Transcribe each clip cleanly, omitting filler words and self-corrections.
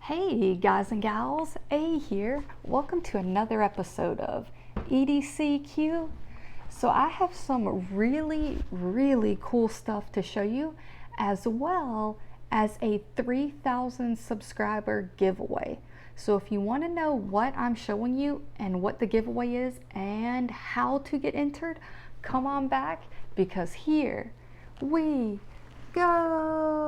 Hey guys and gals, A here. Welcome to another episode of EDCQ. So I have some really cool stuff to show you, as well as a 3,000 subscriber giveaway. So if you want to know what I'm showing you and what the giveaway is and how to get entered, come on back, because here we go.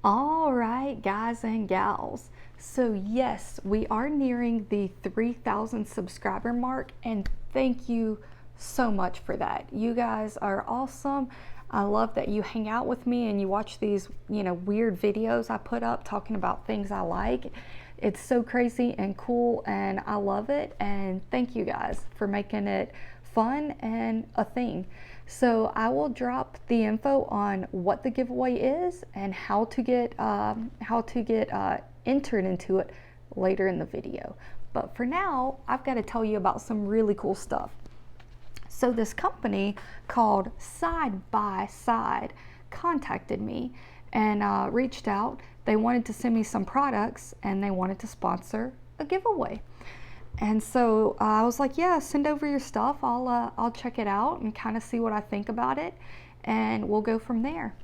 All right, guys and gals. So yes, we are nearing the 3,000 subscriber mark, and thank you so much for that. You guys are awesome. I love that you hang out with me and you watch these, weird videos I put up talking about things I like. It's so crazy and cool, and I love it. And thank you guys for making it fun and a thing. So I will drop the info on what the giveaway is and how to get entered into it later in the video. But for now, I've got to tell you about some really cool stuff. So this company called Side by Side contacted me and reached out. They wanted to send me some products and they wanted to sponsor a giveaway. And so I was like, yeah, send over your stuff. I'll check it out and kind of see what I think about it, and we'll go from there.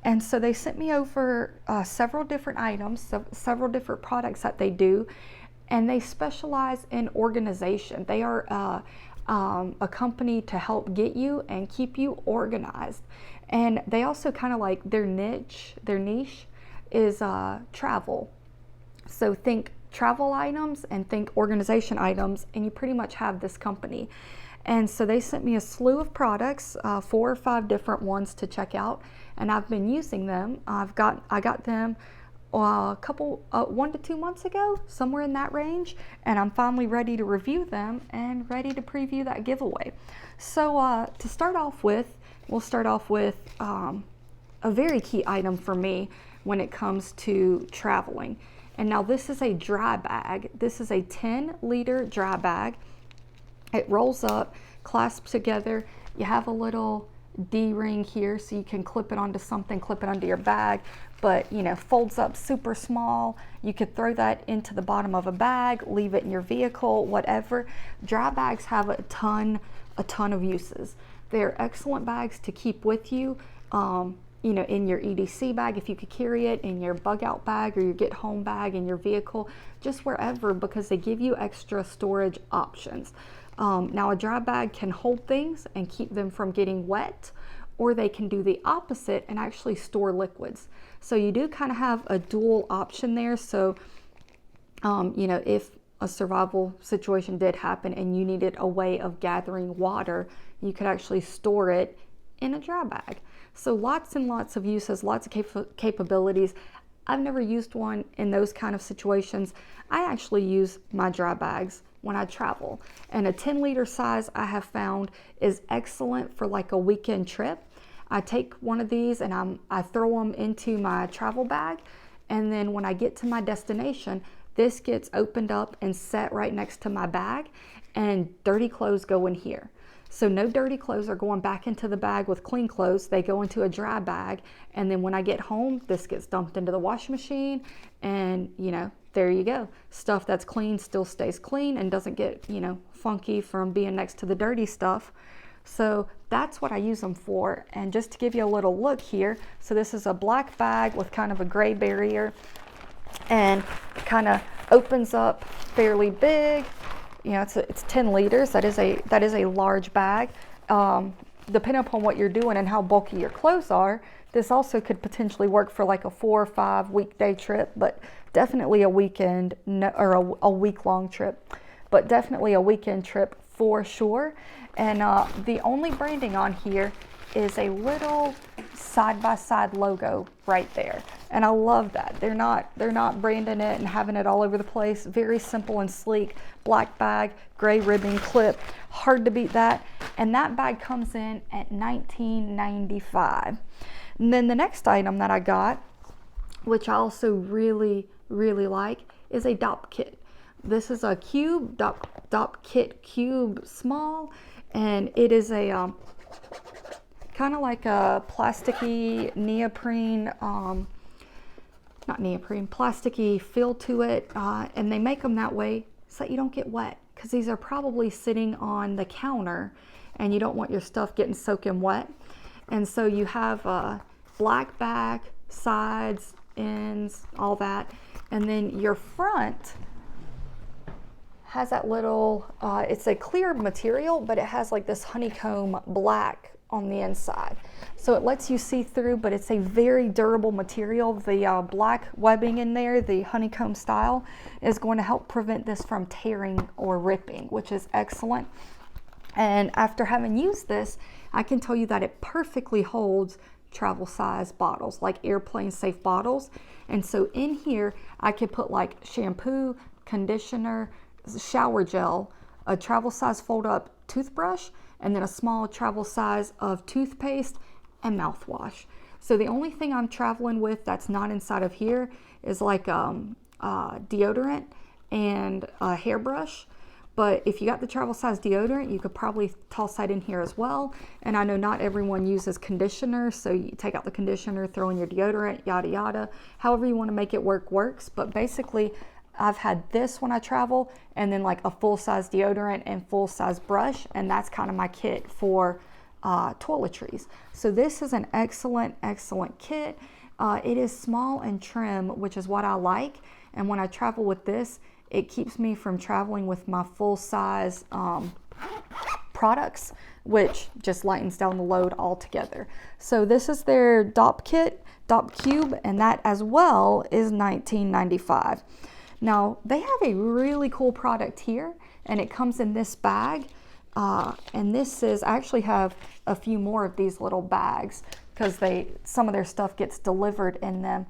And so they sent me over several different items, several different products that they do, and they specialize in organization. They are a company to help get you and keep you organized. And they also kind of like their niche is travel. So think travel items and think organization items, and you pretty much have this company. And so they sent me a slew of products, 4 or 5 different ones to check out, and I've been using them. I got them a couple 1 to 2 months ago, somewhere in that range, and I'm finally ready to review them and ready to preview that giveaway. So to start off with, we'll start off with a very key item for me when it comes to traveling. And now this is a dry bag. This is a 10-liter dry bag. It rolls up, clasps together. You have a little D-ring here so you can clip it onto something, clip it onto your bag, but folds up super small. You could throw that into the bottom of a bag, leave it in your vehicle, whatever. Dry bags have a ton of uses. They're excellent bags to keep with you. In your EDC bag, if you could carry it, in your bug out bag or your get home bag, in your vehicle, just wherever, because they give you extra storage options. Now a dry bag can hold things and keep them from getting wet, or they can do the opposite and actually store liquids. So you do kind of have a dual option there. So, if a survival situation did happen and you needed a way of gathering water, you could actually store it in a dry bag. So lots and lots of uses, lots of capabilities. I've never used one in those kind of situations. I actually use my dry bags when I travel. And a 10-liter size I have found is excellent for like a weekend trip. I take one of these and I throw them into my travel bag. And then when I get to my destination, this gets opened up and set right next to my bag, and dirty clothes go in here. So no dirty clothes are going back into the bag with clean clothes. They go into a dry bag, and then when I get home, this gets dumped into the washing machine, and there you go. Stuff that's clean still stays clean and doesn't get funky from being next to the dirty stuff. So that's what I use them for. And just to give you a little look here, so this is a black bag with kind of a gray barrier, and kind of opens up fairly big. It's 10 liters. That is a large bag. Depending upon what you're doing and how bulky your clothes are, this also could potentially work for like a 4 or 5 weekday trip, but definitely a weekend or a week-long trip, but definitely a weekend trip for sure. And the only branding on here is a little side-by-side logo right there, and I love that. They're not branding it and having it all over the place. Very simple and sleek. Black bag, gray ribbon clip, hard to beat that. And that bag comes in at $19.95. And then the next item that I got, which I also really like, is a Dopp kit. This is a cube, Dopp Kit Cube Small, and it is a kind of like a plasticky neoprene, not neoprene, plasticky feel to it, and they make them that way so that you don't get wet, because these are probably sitting on the counter and you don't want your stuff getting soaking wet. And so you have a black back, sides, ends, all that, and then your front has that little, it's a clear material, but it has like this honeycomb black on the inside. So it lets you see through, but it's a very durable material. The black webbing in there, the honeycomb style, is going to help prevent this from tearing or ripping, which is excellent. And after having used this, I can tell you that it perfectly holds travel size bottles, like airplane safe bottles. And so in here, I could put like shampoo, conditioner, shower gel, a travel size fold up toothbrush, and then a small travel size of toothpaste and mouthwash. So the only thing I'm traveling with that's not inside of here is like deodorant and a hairbrush. But if you got the travel size deodorant, you could probably toss that in here as well. And I know not everyone uses conditioner, so you take out the conditioner, throw in your deodorant, yada yada. However you want to make it work works. But basically, I've had this when I travel, and then like a full-size deodorant and full-size brush, and that's kind of my kit for toiletries. So this is an excellent kit. It is small and trim, which is what I like. And when I travel with this, it keeps me from traveling with my full-size products, which just lightens down the load altogether. So this is their Dopp kit, Dopp Cube, and that as well is $19.95. Now, they have a really cool product here, and it comes in this bag. And this is, I actually have a few more of these little bags because some of their stuff gets delivered in them.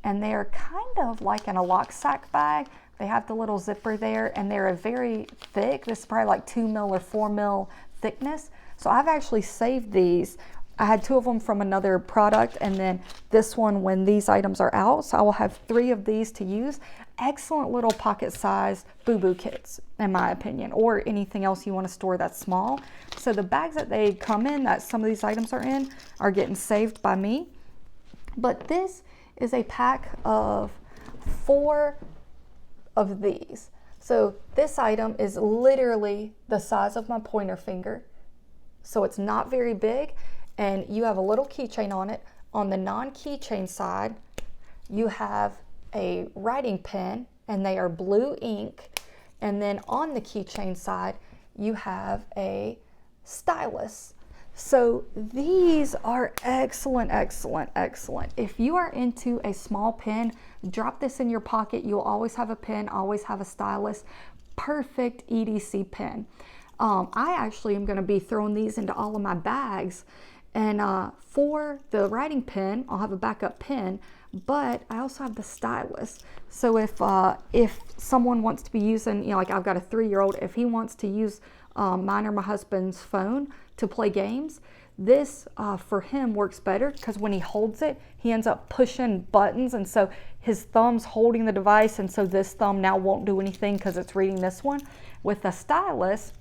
And they are kind of like in a lock sack bag. They have the little zipper there, and they're a very thick. This is probably like 2 mil or 4 mil thickness. So I've actually saved these. I had 2 of them from another product, and then this one when these items are out. So I will have 3 of these to use. Excellent little pocket size boo-boo kits, in my opinion, or anything else you want to store that's small. So the bags that they come in, that some of these items are in, are getting saved by me. But this is a pack of 4 of these. So this item is literally the size of my pointer finger. So it's not very big, and you have a little keychain on it. On the non-keychain side, you have a writing pen, and they are blue ink. And then on the keychain side, you have a stylus. So these are excellent. If you are into a small pen, drop this in your pocket. You'll always have a pen, always have a stylus. Perfect EDC pen. I actually am going to be throwing these into all of my bags. And for the writing pen, I'll have a backup pen, but I also have the stylus. So if someone wants to be using, like I've got a 3-year-old, if he wants to use mine or my husband's phone to play games, this for him works better because when he holds it, he ends up pushing buttons, and so his thumb's holding the device, and so this thumb now won't do anything because it's reading this one. With the stylus,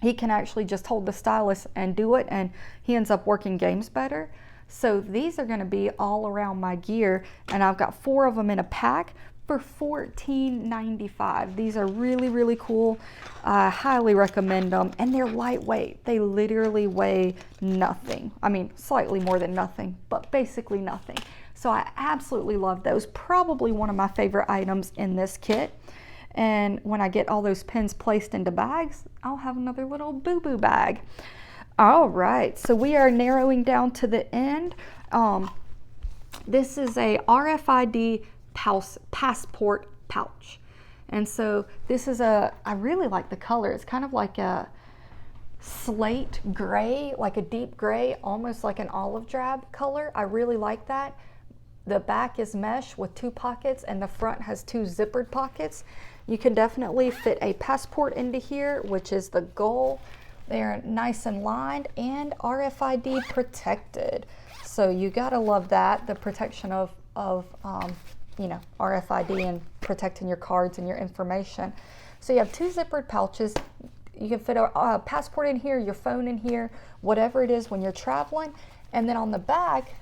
he can actually just hold the stylus and do it, and he ends up working games better. So these are going to be all around my gear, and I've got 4 of them in a pack for $14.95. These are really cool. I highly recommend them, and they're lightweight. They literally weigh nothing. I mean, slightly more than nothing, but basically nothing. So I absolutely love those. Probably one of my favorite items in this kit. And when I get all those pens placed into bags, I'll have another little boo-boo bag. All right, so we are narrowing down to the end. This is a RFID passport pouch. And so this is I really like the color. It's kind of like a slate gray, like a deep gray, almost like an olive drab color. I really like that. The back is mesh with 2 pockets, and the front has 2 zippered pockets. You can definitely fit a passport into here, which is the goal. They're nice and lined and RFID protected. So you gotta love that, the protection of you know, RFID and protecting your cards and your information. So you have 2 zippered pouches. You can fit a passport in here, your phone in here, whatever it is when you're traveling. And then on the back,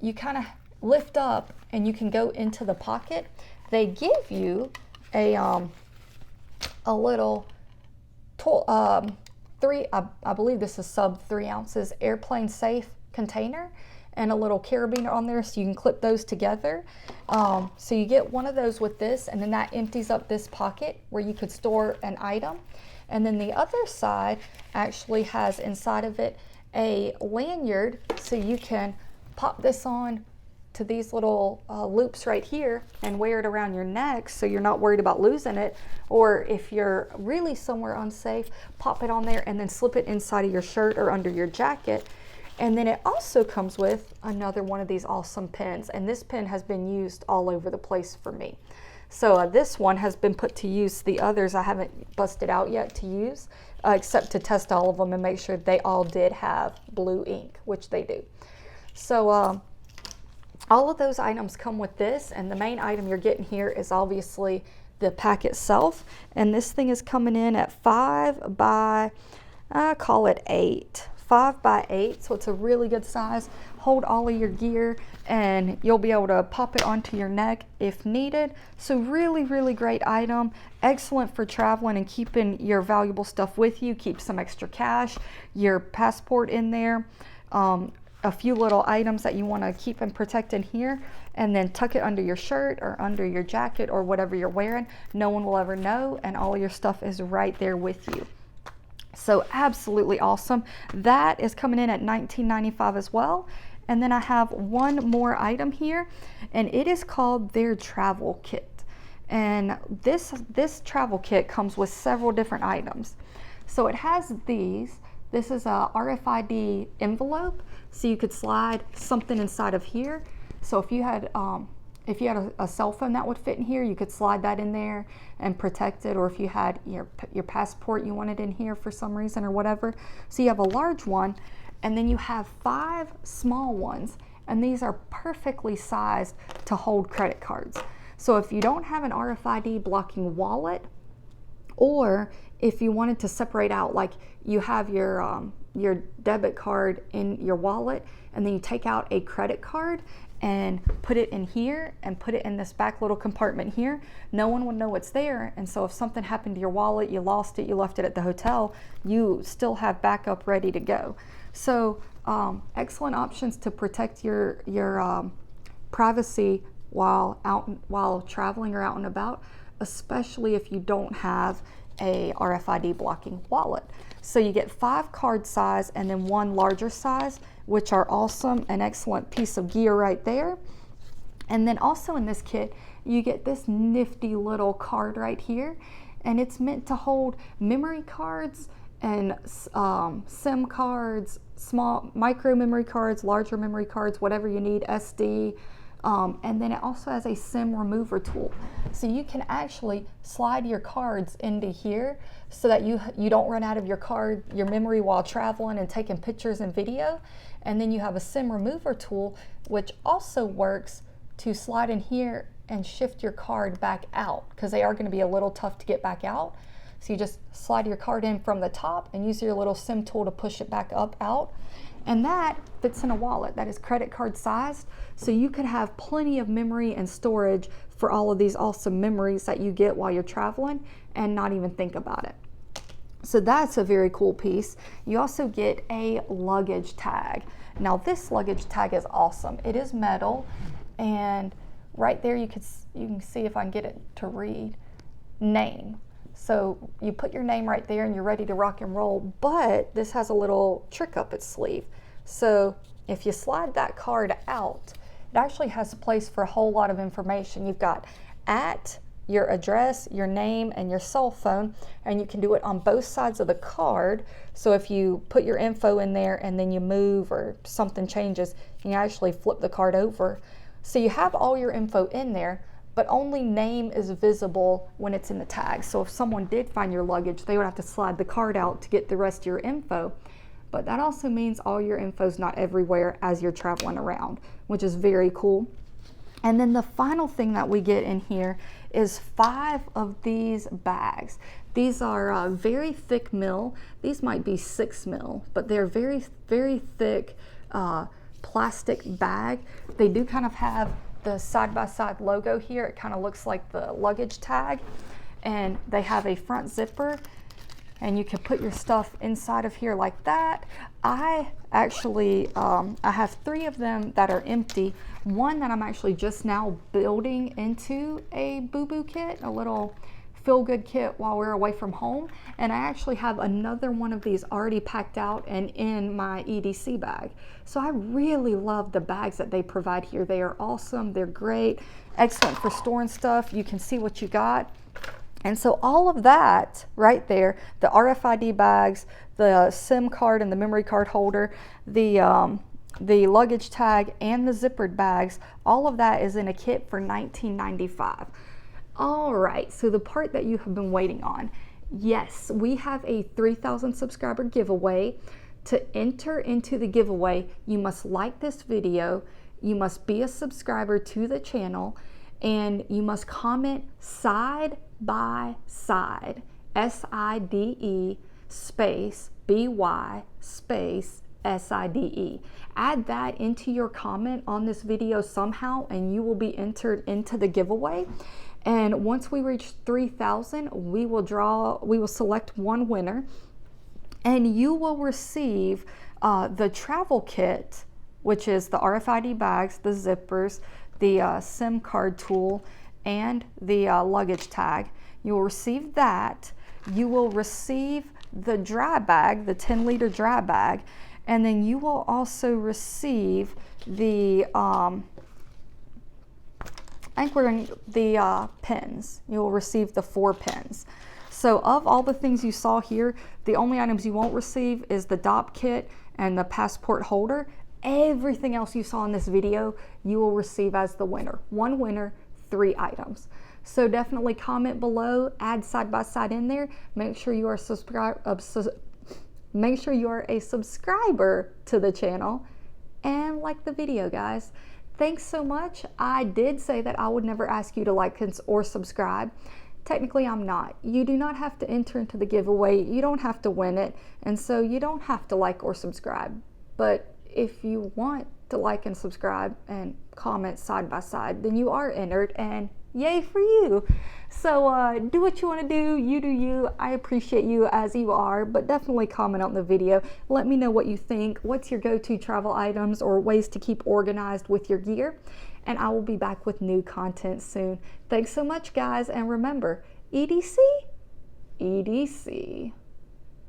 you kind of lift up and you can go into the pocket. They give you a little, I believe this is sub 3 ounces airplane safe container, and a little carabiner on there so you can clip those together. So you get one of those with this, and then that empties up this pocket where you could store an item. And then the other side actually has inside of it a lanyard, so you can pop this on to these little loops right here and wear it around your neck so you're not worried about losing it. Or if you're really somewhere unsafe, pop it on there and then slip it inside of your shirt or under your jacket. And then it also comes with another one of these awesome pins, and this pin has been used all over the place for me. So this one has been put to use. The others I haven't busted out yet to use, except to test all of them and make sure they all did have blue ink, which they do. So all of those items come with this, and the main item you're getting here is obviously the pack itself. And this thing is coming in at 5 by, I call it 8. 5 by 8, so it's a really good size. Hold all of your gear, and you'll be able to pop it onto your neck if needed. So really, really great item. Excellent for traveling and keeping your valuable stuff with you. Keep some extra cash, your passport in there, a few little items that you want to keep and protect in here, and then tuck it under your shirt or under your jacket or whatever you're wearing. No one will ever know, and all your stuff is right there with you. So absolutely awesome. That is coming in at $19.95 as well. And then I have one more item here, and it is called their travel kit. And this travel kit comes with several different items. So it has these. This is a RFID envelope, so you could slide something inside of here. So if you had a cell phone that would fit in here, you could slide that in there and protect it. Or if you had your passport you wanted in here for some reason or whatever. So you have a large one, and then you have 5 small ones, and these are perfectly sized to hold credit cards. So if you don't have an RFID blocking wallet, or if you wanted to separate out, like you have your debit card in your wallet, and then you take out a credit card and put it in here and put it in this back little compartment here, no one would know what's there. And so if something happened to your wallet, you lost it, you left it at the hotel, you still have backup ready to go. So excellent options to protect your privacy while traveling or out and about, especially if you don't have a RFID blocking wallet. So you get 5 card size and then 1 larger size, which are awesome. An excellent piece of gear right there. And then also in this kit, you get this nifty little card right here, and it's meant to hold memory cards and SIM cards, small micro memory cards, larger memory cards, whatever you need, SD. And then it also has a SIM remover tool. So you can actually slide your cards into here so that you don't run out of your memory while traveling and taking pictures and video. And then you have a SIM remover tool, which also works to slide in here and shift your card back out, because they are going to be a little tough to get back out. So you just slide your card in from the top and use your little SIM tool to push it back up out. And that fits in a wallet that is credit card sized, so you could have plenty of memory and storage for all of these awesome memories that you get while you're traveling and not even think about it. So that's a very cool piece. You also get a luggage tag. Now this luggage tag is awesome. It is metal, and right there you can see, if I can get it to read, name. So you put your name right there and you're ready to rock and roll, but this has a little trick up its sleeve. So if you slide that card out, it actually has a place for a whole lot of information. You've got your address, your name, and your cell phone, and you can do it on both sides of the card. So if you put your info in there and then you move or something changes, you can actually flip the card over. So you have all your info in there, but only name is visible when it's in the tag. So if someone did find your luggage, they would have to slide the card out to get the rest of your info. But that also means all your info is not everywhere as you're traveling around, which is very cool. And then the final thing that we get in here is 5 of these bags. These are very thick mill. These might be 6 mil, but they're very, very thick plastic bag. They do kind of have the side-by-side logo here. It kind of looks like the luggage tag. And they have a front zipper, and you can put your stuff inside of here like that. I actually, I have 3 of them that are empty. One that I'm actually just now building into a boo-boo kit, a little feel-good kit while we're away from home. And I actually have another one of these already packed out and in my EDC bag. So I really love the bags that they provide here. They are awesome, they're great, excellent for storing stuff. You can see what you got. And so all of that right there, the RFID bags, the SIM card and the memory card holder, the luggage tag and the zippered bags, all of that is in a kit for $19.95. All right, so the part that you have been waiting on. Yes, we have a 3,000 subscriber giveaway. To enter into the giveaway, you must like this video, you must be a subscriber to the channel, and you must comment side by side, SIDE space BY space SIDE. Add that into your comment on this video somehow, and you will be entered into the giveaway. And once we reach 3,000, we will select one winner, and you will receive the travel kit, which is the RFID bags, the zippers, the SIM card tool, and the luggage tag. You will receive that. You will receive the dry bag, the 10-liter dry bag, and then you will also receive the pins. You will receive the 4 pins. So of all the things you saw here, the only items you won't receive is the Dopp kit and the passport holder. Everything else you saw in this video, you will receive as the winner. One winner, 3 items. So definitely comment below, add side by side in there. Make sure you are a subscriber to the channel, and like the video, guys. Thanks so much. I did say that I would never ask you to like or subscribe. Technically, I'm not. You do not have to enter into the giveaway. You don't have to win it, and so you don't have to like or subscribe. But if you want to like and subscribe and comment side by side, then you are entered, and yay for you. So do what you want to do. You do you. I appreciate you as you are, but definitely comment on the video. Let me know what you think. What's your go-to travel items or ways to keep organized with your gear? And I will be back with new content soon. Thanks so much, guys, and remember, EDC, EDC.